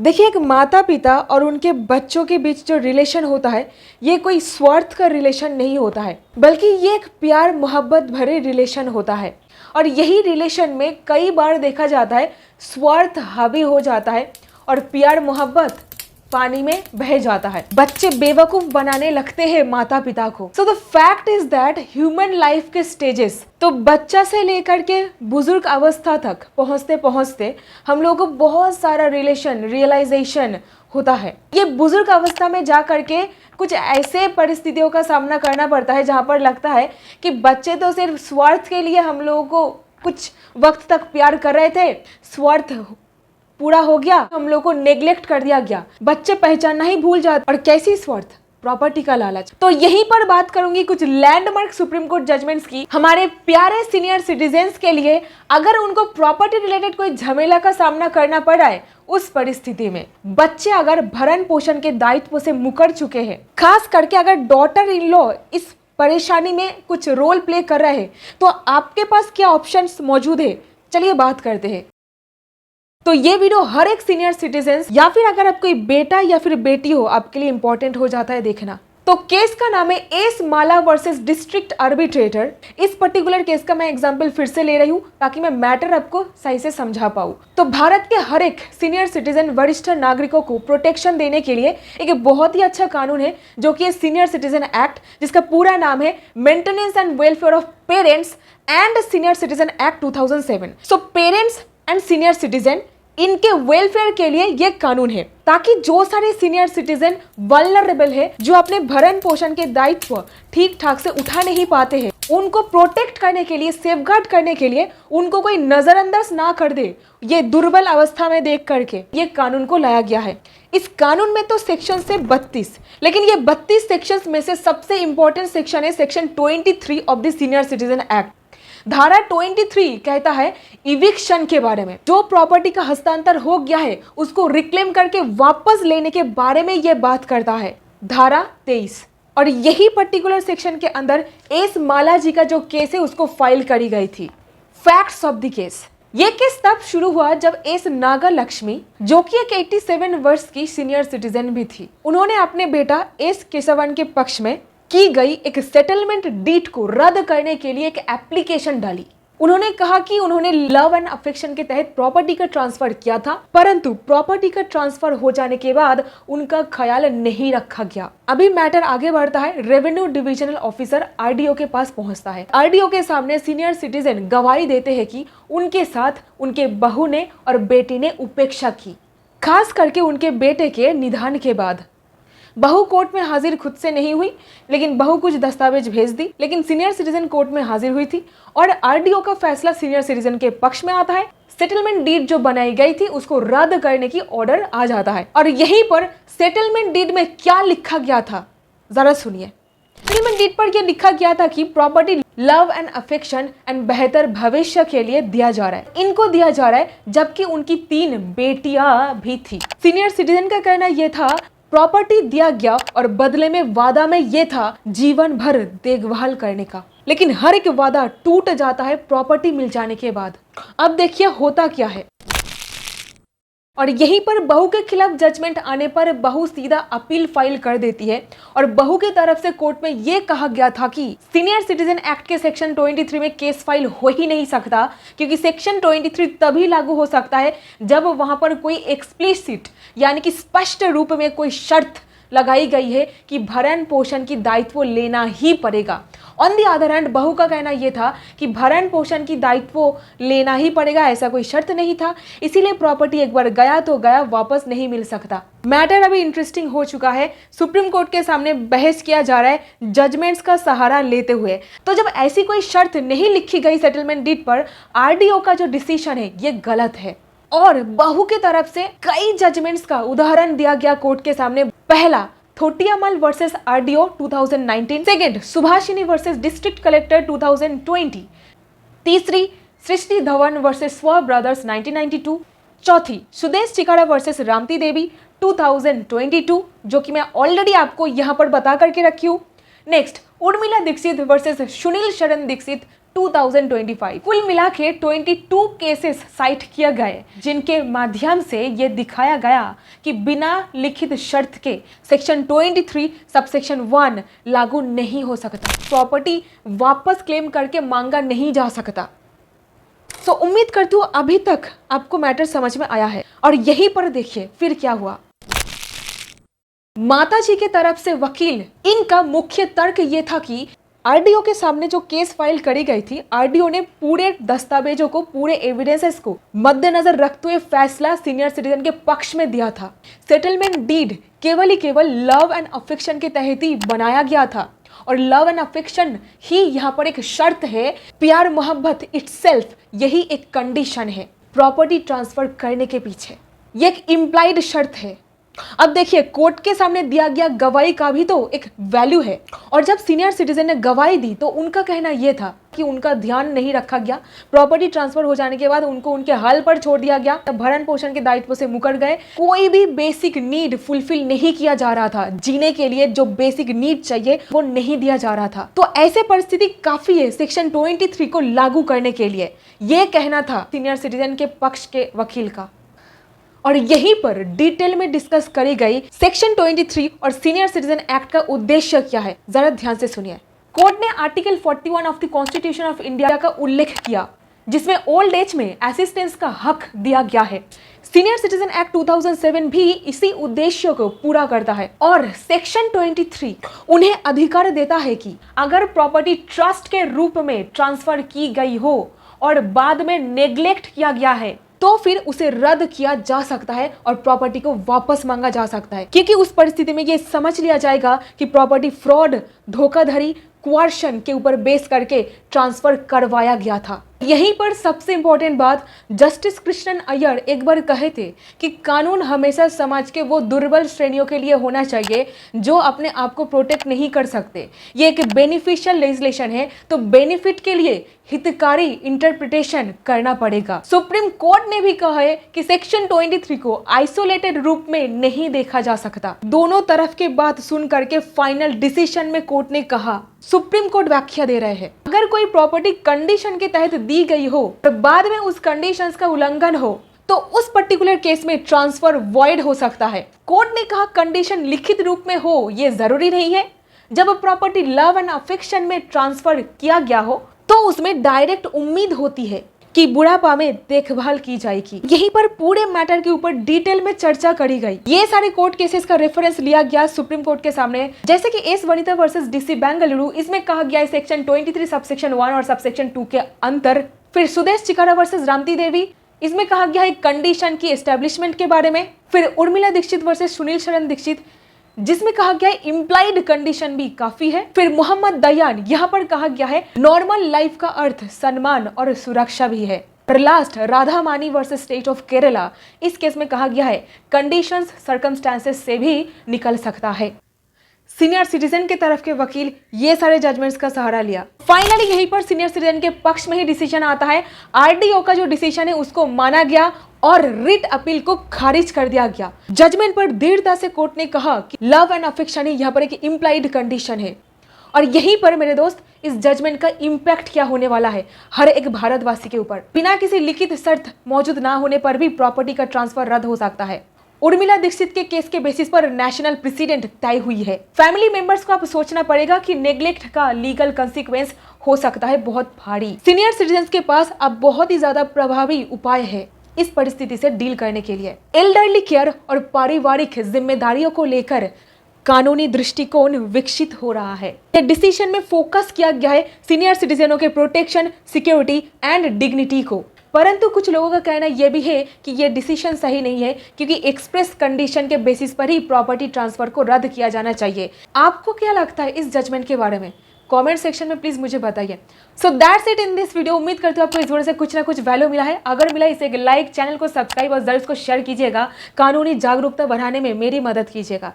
देखिए, एक माता पिता और उनके बच्चों के बीच जो रिलेशन होता है, ये कोई स्वार्थ का रिलेशन नहीं होता है, बल्कि ये एक प्यार मोहब्बत भरे रिलेशन होता है। और यही रिलेशन में कई बार देखा जाता है स्वार्थ हावी हो जाता है और प्यार मोहब्बत पानी में बह जाता है। बच्चे बेवकूफ बनाने लगते हैं माता पिता को। So the fact is that human life के स्टेजेस, तो बच्चा से लेकर के बुजुर्ग अवस्था तक पहुंचते पहुंचते हम लोगों को बहुत सारा रियलाइजेशन होता है। ये बुजुर्ग अवस्था में जा करके कुछ ऐसे परिस्थितियों का सामना करना पड़ता है जहां पर लगता है कि बच्चे तो सिर्फ स्वार्थ के लिए हम लोगों को कुछ वक्त तक प्यार कर रहे थे, स्वार्थ पूरा हो गया, हम लोग को नेग्लेक्ट कर दिया गया, बच्चे पहचानना ही भूल जाते। और कैसी स्वार्थ? प्रॉपर्टी का लालच। तो यहीं पर बात करूंगी कुछ लैंडमार्क सुप्रीम कोर्ट जजमेंट्स की हमारे प्यारे सीनियर सिटीजन्स के लिए, अगर उनको प्रॉपर्टी रिलेटेड कोई झमेला का सामना करना पड़ा है। उस परिस्थिति में बच्चे अगर भरण पोषण के दायित्व से मुकर चुके हैं, खास करके अगर डॉटर इन लॉ इस परेशानी में कुछ रोल प्ले कर रहे हैं, तो आपके पास क्या ऑप्शंस मौजूद है, चलिए बात करते हैं। तो ये वीडियो हर एक सीनियर सिटीजन या फिर अगर आप कोई बेटा या फिर बेटी हो, आपके लिए इंपॉर्टेंट हो जाता है देखना। तो केस का नाम है एस माला वर्सेस डिस्ट्रिक्ट आर्बिट्रेटर। इस पर्टिकुलर केस का मैं एग्जांपल फिर से ले रही हूँ ताकि मैं मैटर आपको सही से समझा पाऊँ। तो भारत के हर एक सीनियर सिटीजन वरिष्ठ नागरिकों को प्रोटेक्शन देने के लिए एक बहुत ही अच्छा कानून है, जो कि सीनियर सिटीजन एक्ट, जिसका पूरा नाम है maintenance and welfare of parents and senior citizen act 2007। So parents and senior citizen, इनके वेलफेयर के लिए यह कानून है, ताकि जो सारे सीनियर सिटीजन वल्नरेबल है, जो अपने भरण पोषण के दायित्व ठीक ठाक से उठा नहीं पाते हैं, उनको प्रोटेक्ट करने के लिए, सेफगार्ड करने के लिए उनको कोई नजरअंदाज ना कर दे, ये दुर्बल अवस्था में देख करके ये कानून को लाया गया है। इस कानून में तो सेक्शन है 32, लेकिन ये 32 सेक्शंस में से सबसे इंपॉर्टेंट सेक्शन है section 23 of the senior citizen act. धारा 23 कहता है इविक्शन के बारे में, जो प्रॉपर्टी का हस्तांतर हो गया है उसको रिक्लेम करके वापस लेने के बारे में यह बात करता है धारा 23। और यही पर्टिकुलर सेक्शन के अंदर एस माला जी का जो केस है उसको फाइल करी गई थी। फैक्ट्स ऑफ द केस, ये केस तब शुरू हुआ जब एस नागा लक्ष्मी, जो कि एक 87 वर्ष की सीनियर सिटीजन भी थी, उन्होंने अपने बेटा एस केशवन के पक्ष में की गई एक सेटलमेंट डीड को रद्द करने के लिए एक एप्लीकेशन डाली। उन्होंने कहा कि उन्होंने लव एंड अफेक्शन के तहत प्रॉपर्टी का ट्रांसफर किया था, परंतु प्रॉपर्टी का ट्रांसफर हो जाने के बाद उनका ख्याल नहीं रखा गया। अभी मैटर आगे बढ़ता है, रेवेन्यू डिविजनल ऑफिसर आरडीओ के पास पहुंचता है। आरडीओ के सामने सीनियर सिटीजन गवाही देते हैं कि उनके साथ उनके बहू ने और बेटी ने उपेक्षा की, खास करके उनके बेटे के निधन के बाद। बहू कोर्ट में हाजिर खुद से नहीं हुई, लेकिन बहू कुछ दस्तावेज भेज दी, लेकिन सीनियर सिटीजन कोर्ट में हाजिर हुई थी और आरडीओ का फैसला सीनियर सिटीजन के पक्ष में आता है। सेटलमेंट डीड जो बनाई गई थी उसको रद्द करने की ऑर्डर आ जाता है। और यहीं पर सेटलमेंट डीड में क्या लिखा गया था, जरा सुनिए। सेटलमेंट डीड पर यह लिखा गया था कि property love and affection and बेहतर भविष्य के लिए दिया जा रहा है, इनको दिया जा रहा है, जबकि उनकी 3 बेटियां भी थी। सीनियर सिटीजन का कहना यह था प्रॉपर्टी दिया गया और बदले में वादा में यह था जीवन भर देखभाल करने का, लेकिन हर एक वादा टूट जाता है प्रॉपर्टी मिल जाने के बाद। अब देखिए होता क्या है। और यहीं पर बहू के खिलाफ जजमेंट आने पर बहू सीधा अपील फाइल कर देती है और बहू की तरफ से कोर्ट में यह कहा गया था कि सीनियर सिटीजन एक्ट के सेक्शन 23 में केस फाइल हो ही नहीं सकता, क्योंकि सेक्शन 23 तभी लागू हो सकता है जब वहां पर कोई एक्सप्लिसिट यानी कि स्पष्ट रूप में कोई शर्त लगाई गई है कि भरण पोषण की दायित्व लेना ही पड़ेगा। ऑन दी अदर हैंड बहू का कहना यह था कि भरण पोषण की दायित्व लेना ही पड़ेगा, ऐसा कोई शर्त नहीं था, इसीलिए प्रॉपर्टी एक बार गया तो गया, वापस नहीं मिल सकता। मैटर अभी इंटरेस्टिंग हो चुका है, सुप्रीम कोर्ट के सामने बहस किया जा रहा है जजमेंट्स का सहारा लेते हुए। तो जब ऐसी कोई शर्त नहीं लिखी गई सेटलमेंट डीड पर, आरडीओ का जो डिसीजन है ये गलत है और बहू की तरफ से कई जजमेंट्स का उदाहरण दिया गया कोर्ट के सामने। पहला, Thotiyamal versus RDO 2019। Second, Subhashini versus district collector 2020। तीसरी, सृष्टि धवन वर्सेस स्व ब्रदर्स 1992। चौथी, सुदेश चिकारा वर्सेस रामती देवी 2022, जो कि मैं ऑलरेडी आपको यहां पर बता करके रखी हूं। नेक्स्ट, उर्मिला दीक्षित वर्सेस सुनील शरण दीक्षित 2025 कुल मिला के 22 केसेस साइट किए गए, जिनके माध्यम से ये दिखाया गया कि बिना लिखित शर्त के सेक्शन 23 सबसेक्शन 1 लागू नहीं हो सकता, प्रॉपर्टी वापस क्लेम करके मांगा नहीं जा सकता। तो उम्मीद करती हूँ अभी तक आपको मैटर समझ में आया है। और यहीं पर देखिए फिर क्या हुआ। माता जी के तरफ से वकील, इनका मुख्य तर्क ये था कि आरडीओ के सामने जो केस फाइल करी गई थी, आरडीओ ने पूरे दस्तावेजों को, पूरे एविडेंसेस को मद्देनजर रखते हुए फैसला सीनियर सिटीजन के पक्ष में दिया था। सेटलमेंट डीड केवल ही केवल लव एंड अफेक्शन के तहत ही बनाया गया था, और लव एंड अफेक्शन ही यहाँ पर एक शर्त है। प्यार मोहब्बत इटसेल्फ यही एक कंडीशन है प्रॉपर्टी ट्रांसफर करने के पीछे, ये एक इम्प्लाइड शर्त है। अब देखिए, कोर्ट के सामने दिया गया गवाही का भी तो एक वैल्यू है, और जब सीनियर सिटीजन ने गवाही दी तो उनका कहना यह था कि उनका ध्यान नहीं रखा गया, प्रॉपर्टी ट्रांसफर हो जाने के बाद उनको उनके हाल पर छोड़ दिया गया, भरण पोषण के दायित्व से मुकर गए, कोई भी बेसिक नीड फुलफिल नहीं किया जा रहा था, जीने के लिए जो बेसिक नीड चाहिए वो नहीं दिया जा रहा था। तो ऐसे परिस्थिति काफी है सेक्शन 23 को लागू करने के लिए, यह कहना था सीनियर सिटीजन के पक्ष के वकील का। और यहीं पर डिटेल में डिस्कस करी गई सेक्शन 23 और सीनियर सिटीजन एक्ट का उद्देश्य क्या है, जरा ध्यान से सुनिए। कोर्ट ने article 41 of the constitution of India का उल्लेख किया, जिसमें ओल्ड एज में असिस्टेंस का हक दिया गया है। सीनियर सिटीजन एक्ट 2007 भी इसी उद्देश्य को पूरा करता है, और सेक्शन 23 उन्हें अधिकार देता है कि अगर प्रॉपर्टी ट्रस्ट के रूप में ट्रांसफर की गई हो और बाद में नेग्लेक्ट किया गया है तो फिर उसे रद्द किया जा सकता है और प्रॉपर्टी को वापस मांगा जा सकता है, क्योंकि उस परिस्थिति में ये समझ लिया जाएगा कि प्रॉपर्टी फ्रॉड, धोखाधड़ी, क्वार्शन के ऊपर बेस करके ट्रांसफर करवाया गया था। यहीं पर सबसे इंपॉर्टेंट बात, जस्टिस कृष्णन अय्यर एक बार कहे थे कि कानून हमेशा समाज के वो दुर्बल श्रेणियों के लिए होना चाहिए जो अपने आप को प्रोटेक्ट नहीं कर सकते। ये एक बेनिफिशियल लेजिस्लेशन है, तो बेनिफिट के लिए हितकारी इंटरप्रिटेशन करना पड़ेगा। सुप्रीम कोर्ट ने भी कहा है कि सेक्शन 23 को आइसोलेटेड रूप में नहीं देखा जा सकता। दोनों तरफ की बात सुन करके फाइनल डिसीजन में कोर्ट ने कहा, सुप्रीम कोर्ट व्याख्या दे रहे हैं, अगर कोई प्रॉपर्टी कंडीशन के तहत दी गई हो और बाद में उस कंडीशंस का उल्लंघन हो तो उस पर्टिकुलर केस में ट्रांसफर वॉइड हो सकता है। कोर्ट ने कहा कंडीशन लिखित रूप में हो ये जरूरी नहीं है। जब प्रॉपर्टी लव एंड अफेक्शन में ट्रांसफर किया गया हो तो उसमें डायरेक्ट उम्मीद होती है कि बुढ़ापा में देखभाल की जाएगी। यहीं पर पूरे मैटर के ऊपर डिटेल में चर्चा करी गई। ये सारे कोर्ट केसेस का रेफरेंस लिया गया सुप्रीम कोर्ट के सामने, जैसे कि S Vanita versus DC Bengaluru, इसमें कहा गया है सेक्शन 23 सबसेक्शन 1 और सबसेक्शन 2 के अंतर। फिर सुदेश चिकारा वर्सेस रामती देवी, इसमें कहा गया है कंडीशन की एस्टेब्लिशमेंट के बारे में। फिर उर्मिला दीक्षित वर्सेस सुनील शरण दीक्षित, जिसमें कहा गया है इम्प्लाइड कंडीशन भी काफी है। फिर मोहम्मद दयान, यहाँ पर कहा गया है नॉर्मल लाइफ का अर्थ सम्मान और सुरक्षा भी है। और लास्ट राधा मानी वर्सेस स्टेट ऑफ केरला, इस केस में कहा गया है कंडीशंस सर्कमस्टांसेस से भी निकल सकता है। सीनियर सिटीजन के तरफ के वकील ये सारे जजमेंट्स का सहारा लिया। फाइनली यहीं पर सीनियर सिटीजन के पक्ष में ही डिसीजन आता है। आरडीओ का जो डिसीजन है उसको माना गया और रिट अपील को खारिज कर दिया गया। जजमेंट पर दृढ़ता से कोर्ट ने कहा कि लव एंड अफेक्शन ही यहाँ पर एक इम्प्लाइड कंडीशन है। और यहीं पर मेरे दोस्त इस जजमेंट का इम्पैक्ट क्या होने वाला है हर एक भारतवासी के ऊपर। बिना किसी लिखित शर्त मौजूद ना होने पर भी प्रॉपर्टी का ट्रांसफर रद्द हो सकता है। उर्मिला दीक्षित के केस के बेसिस पर नेशनल प्रेसिडेंट तय हुई है। फैमिली मेंबर्स को अब सोचना पड़ेगा कि नेग्लेक्ट का लीगल कंसिक्वेंस हो सकता है बहुत भारी। सीनियर सिटीजन के पास अब बहुत ही ज्यादा प्रभावी उपाय है इस परिस्थिति से डील करने के लिए। एल्डरली केयर और पारिवारिक जिम्मेदारियों को लेकर कानूनी दृष्टिकोण विकसित हो रहा है। डिसीजन में फोकस किया गया है सीनियर सिटीजनों के प्रोटेक्शन, सिक्योरिटी एंड डिग्निटी को। परंतु कुछ लोगों का कहना यह भी है कि यह डिसीजन सही नहीं है, क्योंकि एक्सप्रेस कंडीशन के बेसिस पर ही प्रॉपर्टी ट्रांसफर को रद्द किया जाना चाहिए। आपको क्या लगता है इस जजमेंट के बारे में? कमेंट सेक्शन में प्लीज मुझे बताइए। So that's it in this video. उम्मीद करती हूँ आपको इस वीडियो से कुछ ना कुछ वैल्यू मिला है। अगर मिला इसे एक लाइक, चैनल को सब्सक्राइब और जरूर इसको शेयर कीजिएगा। कानूनी जागरूकता बढ़ाने में मेरी मदद कीजिएगा।